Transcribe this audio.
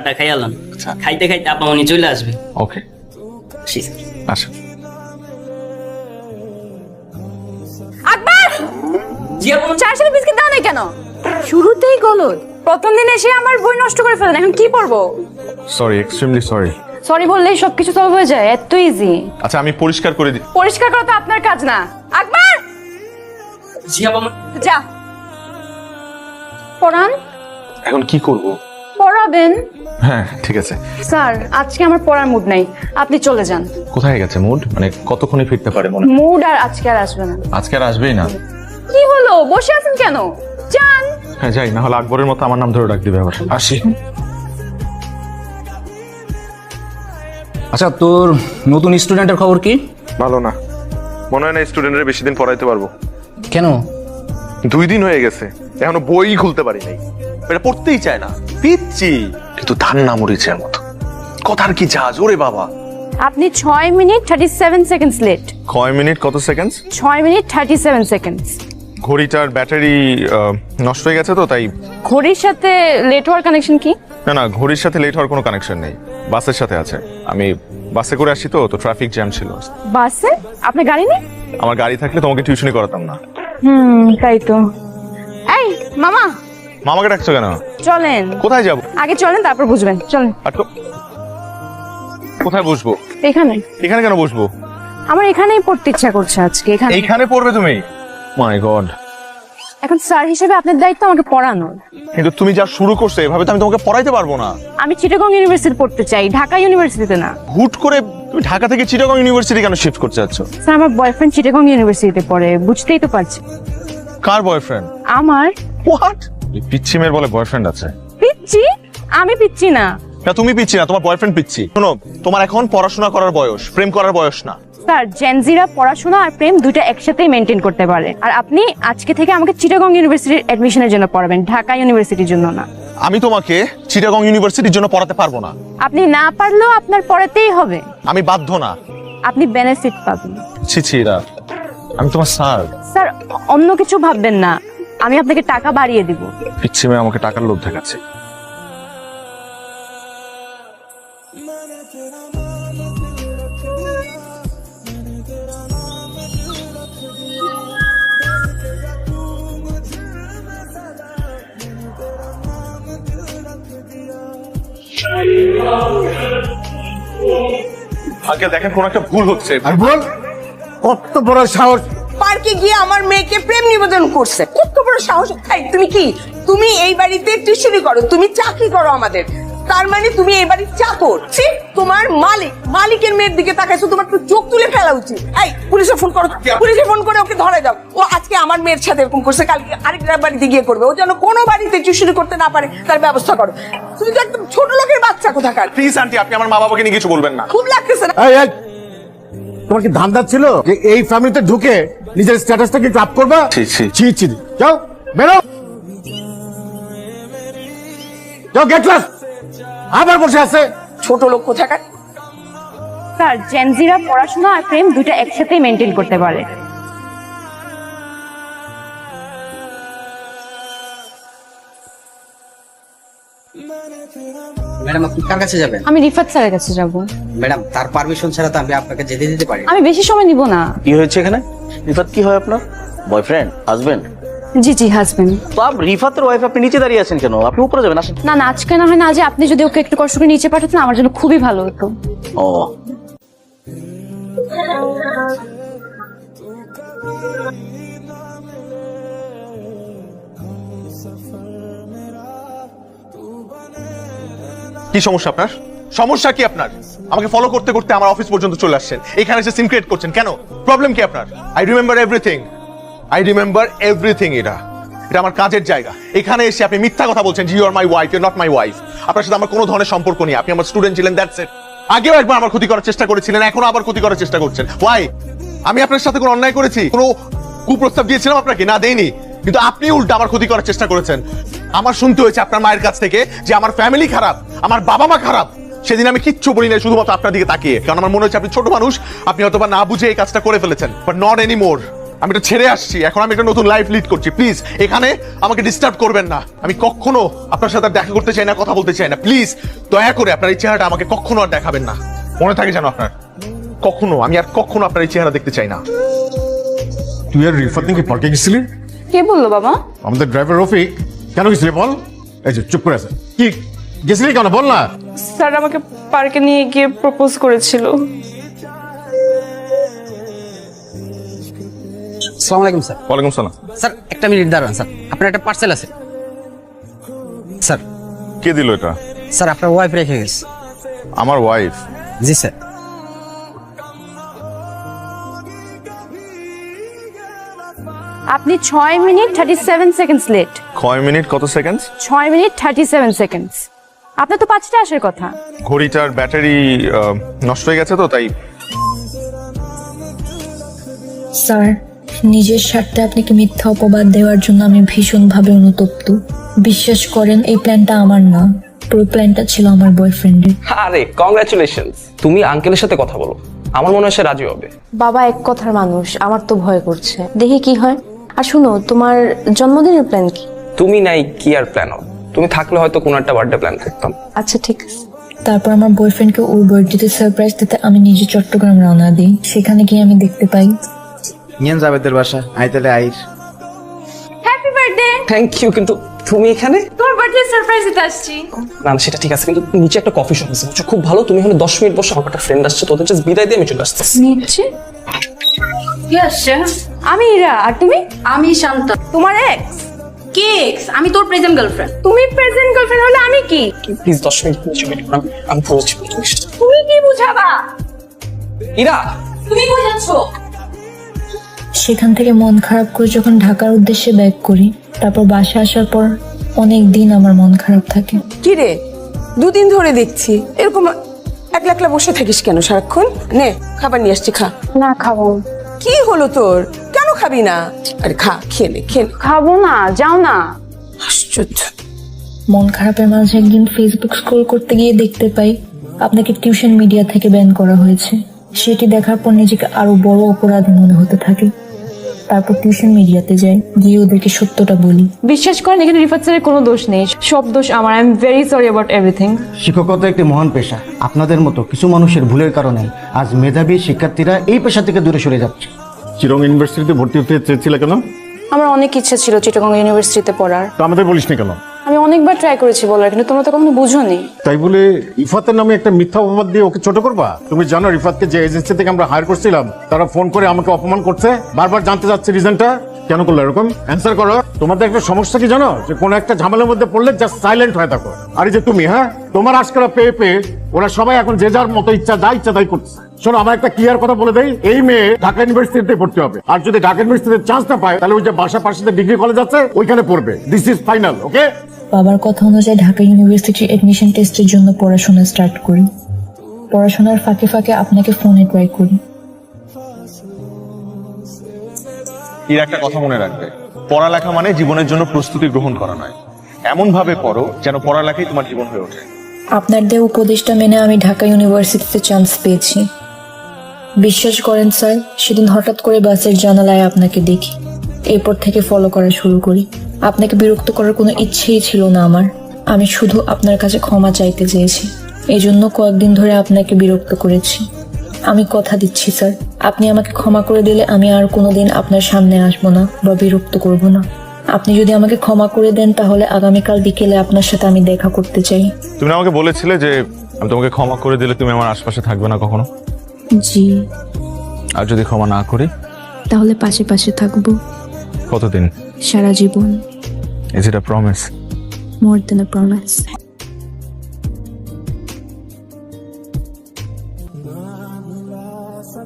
খাবারটা খাইয়ালাম, খাইতে খাইতে আপা উনি চলে আসবে। ওকে আসেন। আকবর, জি আপা। চার সালে বিস্কিট দাও না কেন? শুরুতেই গলদ। প্রথম দিন এসে আমার বই নষ্ট করে ফেলেন, এখন কি পড়বো? Sorry, extremely sorry. সরি বললেই সবকিছু সলভ হয়ে যায়, এত ইজি। আচ্ছা আমি পরিষ্কার করে দিই। পরিষ্কার করা তো আপনার কাজ না। আকবর, জি আপা। যা পড়ান। এখন কি করব? পড়াবেন? হ্যাঁ ঠিক আছে। স্যার, আজকে আমার পড়ার মুড নাই, আপনি চলে যান। কোথায় গেছে মুড? মানে কতক্ষণে ফিরতে পারে মনে হয়? মুড আর আজকে আর আসবে না। আজকে আর আসবেই না? কি হলো, বসে আছেন কেন? যান। হ্যাঁ যাই, না হলে আকবরের মতো আমার নাম ধরে ডাক দিবে আবার। আসি। আচ্ছা, তোর নতুন স্টুডেন্টের খবর কি? ভালো না, মনে হয় না স্টুডেন্টের বেশি দিন পড়াইতে পারবো। কেন? 2 দিন হয়ে গেছে, এখনো বই খুলতে পারি নাই। এটা পড়তেই চায় না, পিচ্ছি কিন্তু ধান না মরিচের মতো। কথার কি জাজ ওরে বাবা। আপনি 6 মিনিট 37 সেকেন্ডস লেট। 6 মিনিট কত সেকেন্ড? 6 minute 37 seconds. ঘড়িটার ব্যাটারি নষ্ট হয়ে গেছে তো তাই। ঘড়ির সাথে লেট হওয়ার কানেকশন কি? না না, ঘড়ির সাথে লেট হওয়ার কোনো কানেকশন নেই, বাসের সাথে আছে। আমি বাসে করে আসি তো ট্রাফিক জ্যাম ছিল। বাসে? আপনার গাড়ি নেই? আমার গাড়ি থাকলে তোমাকে টিউশনি করাতাম না। তাই তো। এই মামা, মামাকে ডাকছো কেন? চলেন। কোথায় যাব? আগে চলেন, তারপর বুঝবেন। চলেন। কোথায় বসবো? এখানে। এখানে কেন বসবো? আমার এখানেই পড়তে ইচ্ছা করছে আজকে, এখানে। এইখানে পড়বে তুমি? মাই গড। এখন স্যার হিসেবে আপনার দায়িত্ব আমাকে পড়ানোর। কিন্তু তুমি যা শুরু করছো এভাবে তো আমি তোমাকে পড়াইতে পারবো না। আমি চিটাগং ইউনিভার্সিটি পড়তে চাই, ঢাকা ইউনিভার্সিটিতে না। হুট করে তুমি ঢাকা থেকে চিটাগং ইউনিভার্সিটি কেন শিফট করতে যাচ্ছ? স্যার, আমার বয়ফ্রেন্ড চিটাগং ইউনিভার্সিটিতে পড়ে, বুঝতেই তো পারছি। কার বয়ফ্রেন্ড? আমার। হোয়াট? পিচ্ছি মেয়ের বলে বয়ফ্রেন্ড আছে? পিচ্ছি? আমি পিচ্ছি না। না তুমি পিচ্ছি না, তোমার বয়ফ্রেন্ড পিচ্ছি। শোনো, তোমার এখন পড়াশোনা করার বয়স, প্রেম করার বয়স না। স্যার, জেনজিরা পড়াশোনা আর প্রেম দুইটা একসাথেই মেনটেন করতে পারে। আর আপনি আজকে থেকে আমাকে চিটাগং ইউনিভার্সিটির অ্যাডমিশনের জন্য পড়াবেন, ঢাকা ইউনিভার্সিটির জন্য না। আমি তোমাকে চিটাগং ইউনিভার্সিটির জন্য পড়াতে পারবো না। আপনি না পারলেও আপনার পড়াতেই হবে। আমি বাধ্য না। আপনি বেনিফিট পাবেন। ছি রা, আমি তোমার স্যার। স্যার, অন্য কিছু ভাববেন না, আমি আপনাকে টাকা বাড়িয়ে দিব। পিচ্ছি মেয়ে আমাকে টাকার লোভ দেখাচ্ছে। আগে দেখেন কোন একটা ভুল হচ্ছে। আর বল, কত বড় সাহস! পার্কে গিয়ে আমার মেয়েকে প্রেম নিবেদন করছে, কত বড় সাহস! এই তুমি কি, তুমি এই বাড়িতে টিউশনি করো, তুমি চাকরি করো আমাদের, তার মানে তুমি এই বাড়ির চাকর? তোমার মালিকের মেয়ের দিকে তাকাইছো, তোমার তো চোখ তুলে ফেলা উচিত। এই পুলিশে ফোন করো, পুলিশে ফোন করে ওকে ধরে দাও। ও আজকে আমার মেয়ের সাথে এরকম করছে, কালকে আরেকটা বাড়িতে গিয়ে করবে। ও যেন কোনো বাড়িতে টিউশনি করতে না পারে তার ব্যবস্থা করো। তুমি তো একদম ছোট লোকের বাচ্চা কোথাকার। প্লিজ আন্টি, আপনি আমার মা বাবাকে নিয়ে কিছু বলবেন না। খুব লাগতেছে না? এই, এই, তোমার কি ধান্দা ছিল যে এই ফ্যামিলিতে ঢুকে নিজের স্ট্যাটাসটাকে একটু আপ করবা? ছি, ছি। ছি ছি, যাও বেরো, যাও গেট ক্লাস। আবার বসে আছে ছোট লোক কোথাকার। স্যার, জেনজিরা পড়াশোনা আর প্রেম দুইটা একসাথেই মেনটেন করতে পারে। ম্যাডাম, আপনি কার কাছে যাবেন? আমি রিফাত স্যারের কাছে যাব। ম্যাডাম, তার পারমিশন ছাড়া তো আমি আপনাকে যেতে দিতে পারি না। আমি বেশি সময় নিব না। কি হয়েছে এখানে? রিফাত কি হয় আপনার? বয়ফ্রেন্ড? হাজবেন্ড? জি জি, হাজবেন্ড। তো রিফাতের ওয়াইফ, আপনি নিচে দাঁড়িয়ে আছেন কেন? আপনি উপরে যাবেন, আসেন। না না, আজকে না হয় না, আজ আপনি যদি ওকে একটু কষ্ট করে নিচে পাঠাতেন আমার জন্য খুবই ভালো হতো। ও কি সমস্যা আপনার? সমস্যা কি আপনার? আমাকে ফলো করতে করতে আমার অফিস পর্যন্ত চলে আসছেন, এখানে এসে সিন ক্রিয়েট করছেন কেন? প্রবলেম কি আপনার? I remember everything. এটা আমার কাজের জায়গা। এখানে এসে আপনি মিথ্যা কথা বলছেন, you are my wife, you are not my wife. আপনার সাথে আমার কোনো ধরনের সম্পর্ক নেই। আপনি আমার স্টুডেন্ট ছিলেন, দ্যাটস ইট। আগেও একবার আমার ক্ষতি করার চেষ্টা করেছিলেন, এখনো আবার ক্ষতি করার চেষ্টা করছেন। ওয়াই? আমি আপনার সাথে কোনো অন্যায় করেছি? কোনো কুপ্রস্তাব দিয়েছিলাম আপনাকে? না, দেইনি। কিন্তু আপনি উল্টা আমার ক্ষতি করার চেষ্টা করেছেন। আমার শুনতে হয়েছে আপনার মায়ের কাছ থেকে যে আমার ফ্যামিলি খারাপ, আমার বাবা মা খারাপ। সেদিন আমি কিচ্ছু বলি না, শুধুমাত্র আপনার দিকে তাকিয়ে, কারণ আমার মনে হচ্ছে আপনি ছোট মানুষ, আপনি হয়তো বা না বুঝে এই কাজটা করে ফেলেছেন, বাট নট এনিমোর। আমি এটা ছেড়ে আসছি, এখন আমি একটা নতুন লাইফ লিড করছি। প্লিজ এখানে আমাকে ডিস্টার্ব করবেন না। আমি কখনো আপনার সাথে আর দেখা করতে চাই না, কথা বলতে চাই না। প্লিজ দয়া করে আপনার এই চেহারাটা আমাকে কখনো আর দেখাবেন না, মনে থাকে যেন আপনার। আমি আর কখনো আপনার এই চেহারা দেখতে চাই না। তুই আর রিফাত নাকি পার্কে গেছিলি? কে বললো বাবা? আমাদের ড্রাইভার রফিক। কেন গেছিলি বল? এই যে চুপ করে আছে, কি গেছিলি কেন বল না? স্যার আমাকে পার্কে নিয়ে গিয়ে প্রপোজ করেছিল। আসসালামু আলাইকুম স্যার। ওয়ালাইকুম সালাম। স্যার একটা মিনিট দাঁড়ান স্যার, আপনার একটা পার্সেল আছে। স্যার কে দিল এটা? স্যার আপনার ওয়াইফ রেখে গেছে। আমার ওয়াইফ? জি স্যার। আপনি 6 মিনিট 37 সেকেন্ডস লেট। 6 মিনিট কত সেকেন্ড? 6 minute 37 seconds. আপনার তো 5টা আসার কথা। ঘড়িটার ব্যাটারি নষ্ট হয়ে গেছে তো তাই। স্যার, নিজের স্বার্থে আপনাকে মিথ্যা অপবাদ দেওয়ার জন্য আমি ভীষণভাবে অনুতপ্ত। বিশ্বাস করেন, এই প্ল্যানটা আমার না, পুরো প্ল্যানটা ছিল আমার বয়ফ্রেন্ডের। আরে কংগ্রাচুলেশনস, তুমি আঙ্কেলের সাথে কথা বলো, আমার মনে হয় সে রাজি হবে। বাবা এক কথার মানুষ, আমার তো ভয় করছে, দেখি কি হয়। আর শুনো, তোমার জন্মদিনের প্ল্যান কি? তুমি নাই কি আর প্ল্যান হবে? তুমি থাকলে হয়তো কোনো একটা বার্থডে প্ল্যান করতাম। আচ্ছা ঠিক আছে। তারপর আমার বয়ফ্রেন্ডকে ওর বার্থডেতে সারপ্রাইজ দিতে আমি নিজে চট্টগ্রাম রওনা দিই। সেখানে গিয়ে আমি দেখতে পাই নিয়ে যাবেদের বাসা আইতালে আইর। Happy birthday. থ্যাংক ইউ, কিন্তু তুমি এখানে? তোমার বার্থডে সারপ্রাইজ দিতে আসছি। না না, সেটা ঠিক আছে, কিন্তু নিচে একটা কফি শপ আছে বুঝছো, খুব ভালো। তুমি হলে 10 মিনিট বসে, আমার একটা ফ্রেন্ড আসছে, তোদের জাস্ট বিদায় দিয়ে আমি চলে আসতেছি। নিচ্ছে কি আসছে? আমি ইরা। আর তুমি? আমি শান্ত। তোমার এক্স? কি এক্স? আমি তোর প্রেজেন্ট গার্লফ্রেন্ড। তুমি প্রেজেন্ট গার্লফ্রেন্ড হলে আমি কি? প্লিজ 10 মিনিট নিচে ওয়েট করো, আমি পৌঁছি। তুমি কি বুঝাবা? ইরা তুমি বুঝাচ্ছ? সেখান থেকে মন খারাপ করে যখন ঢাকার উদ্দেশ্যে ব্যাক করি, তারপর বাসা আসার পর অনেক দিন আমার মন খারাপ থাকে। কি রে, 2 দিন ধরে দেখছি এরকম একলা একলা বসে থাকিস কেন সারাক্ষণ? নে খাবার নিয়ে আসছি, খা। না খাবো। কি হলো তোর, কেন খাবি না? আরে খা, খেয়ে নে। খাবো না, যাও না। আশ্চর্য। মন খারাপের মাঝে একদিন ফেসবুক স্ক্রল করতে গিয়ে দেখতে পাই আপনাকে টিউশন মিডিয়া থেকে ব্যান করা হয়েছে। সেটি দেখার পর নিজেকে আরো বড় অপরাধী মনে হতে থাকে। তারপর টিউশন মিডিয়াতে যাই, গিয়ে ওদেরকে সত্যটা বলি। বিশ্বাস করেন, এখানে রিফাত স্যারের কোনো দোষ নেই, সব দোষ আমার। I am very sorry about everything. শিক্ষকতা একটি মহান পেশা। আপনাদের মতো কিছু মানুষের ভুলের কারণে আজ মেধাবী শিক্ষার্থীরা এই পেশা থেকে দূরে সরে যাচ্ছে। চিরং ইউনিভার্সিটিতে ভর্তি হতে চেয়েছিলে কেন? আমার অনেক ইচ্ছা ছিল চিটাগং ইউনিভার্সিটিতে পড়ার। তো আমাদের বলিসনি কেন? আমি অনেকবার ট্রাই করেছি বলার, কিন্তু তোমরা তো কখনো বুঝোনি। তাই বলে রিফাতের নামে একটা মিথ্যা অপবাদ দিয়ে ওকে ছোট করবা? তুমি জানো রিফাতকে যে এজেন্সি থেকে আমরা হায়ার করছিলাম, তারা ফোন করে আমাকে অপমান করছে, বারবার জানতে যাচ্ছে রিজনটা। কেন করলো এরকম? অ্যান্সার করো। তোমাদের একটা সমস্যা কি জানো, যে কোনো একটা ঝামেলার মধ্যে পড়লে জাস্ট সাইলেন্ট হয়ে থাকো। আর এই যে তুমি, হ্যাঁ, তোমার আজকাল পেয়ে পেয়ে ওরা সবাই এখন যে যার মতো ইচ্ছা তাই করছে। শোনো, আমার একটা ক্লিয়ার কথা বলে দেই, এই মেয়ে ঢাকা ইউনিভার্সিটিতে পড়তে হবে। আর যদি ঢাকা ইউনিভার্সিটিতে চান্স না পায়, তাহলে ওই যে বাসা পাশে ডিগ্রি কলেজ আছে ওইখানে পড়বে। দিস ইজ ফাইনাল, ওকে? বাবার কথা অনুযায়ী ঢাকা ইউনিভার্সিটির এডমিশন টেস্টের জন্য পড়াশোনা স্টার্ট করি। পড়াশোনার ফাঁকে ফাঁকে আপনাকে ফোনে ট্রাই করি। এর একটা কথা মনে রাখবে, পড়ালেখা মানে জীবনের জন্য প্রস্তুতি গ্রহণ করা নয়। এমন ভাবে পড়ো যেন পড়ালেখাই তোমার জীবন হয়ে ওঠে। আপনার দেওয়া উপদেশটা মেনে আমি ঢাকা ইউনিভার্সিটিতে চান্স পেয়েছি। বিশ্বাস করেন স্যার, সেদিন হঠাৎ করে বাসের জানালায় আপনাকে দেখি। এরপর থেকে ফলো করা শুরু করি। আপনাকে বিরক্ত করার কোনো ইচ্ছেই ছিল না আমার। আমি শুধু আপনার কাছে ক্ষমা চাইতে চেয়েছি। এই জন্য কয়েকদিন ধরে আপনাকে বিরক্ত করেছি। আমি কথা দিচ্ছি স্যার, আপনি আমাকে ক্ষমা করে দিলে আমি আর কোনোদিন আপনার সামনে আসবো না বা বিরক্ত করব না। আপনি যদি আমাকে ক্ষমা করে দেন, তাহলে আগামীকাল বিকেলে আপনার সাথে আমি দেখা করতে চাই। তুমি আমাকে বলেছিলে যে আমি তোমাকে ক্ষমা করে দিলে তুমি আমার আশপাশে থাকবে না কখনো। জি। আর যদি ক্ষমা না করি? তাহলে পাশে পাশে থাকবো। কতদিন? সারা জীবন। Is it a promise? More than a promise.